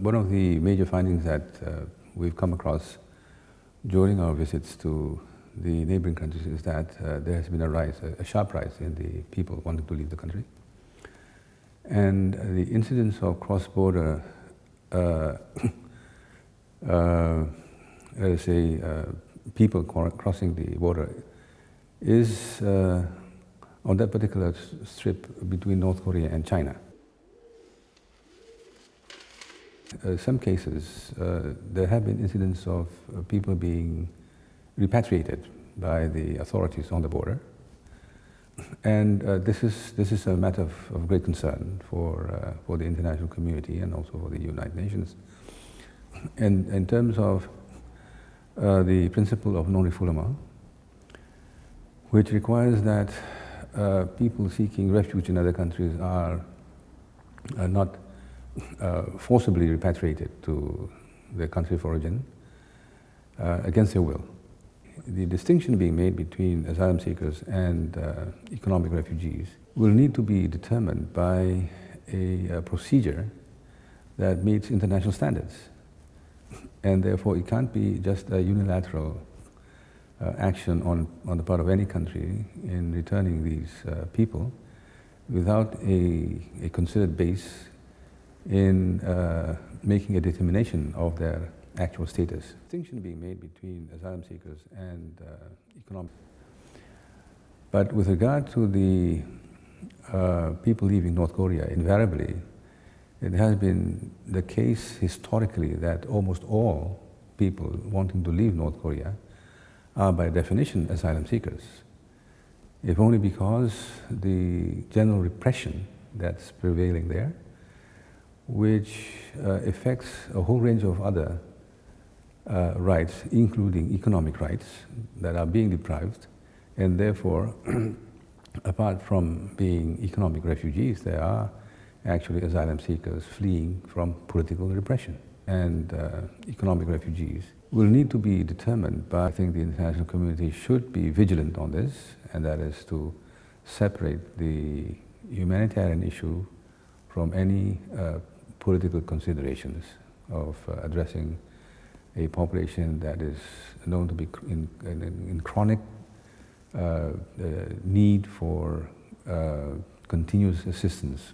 One of the major findings that we've come across during our visits to the neighboring countries is that there has been a sharp rise in the people wanting to leave the country. And the incidence of cross-border, let us say, people crossing the border is on that particular strip between North Korea and China. Some cases, there have been incidents of people being repatriated by the authorities on the border, and this is a matter of great concern for the international community and also for the United Nations. And in terms of the principle of non-refoulement, which requires that people seeking refuge in other countries are not forcibly repatriated to their country of origin against their will. The distinction being made between asylum seekers and economic refugees will need to be determined by a procedure that meets international standards. And therefore it can't be just a unilateral action on the part of any country in returning these people without a considered base in making a determination of their actual status. Distinction being made between asylum seekers and economic. But with regard to the people leaving North Korea, invariably, it has been the case historically that almost all people wanting to leave North Korea are by definition asylum seekers, if only because the general repression that's prevailing there, which affects a whole range of other rights, including economic rights, that are being deprived, and therefore, apart from being economic refugees, there are actually asylum seekers fleeing from political repression. And economic refugees will need to be determined by, I think the international community should be vigilant on this, and that is to separate the humanitarian issue from any political considerations of addressing a population that is known to be in chronic need for continuous assistance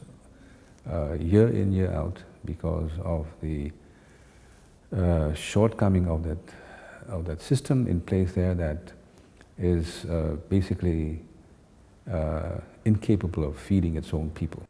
year in, year out, because of the shortcoming of that system in place there that is basically incapable of feeding its own people.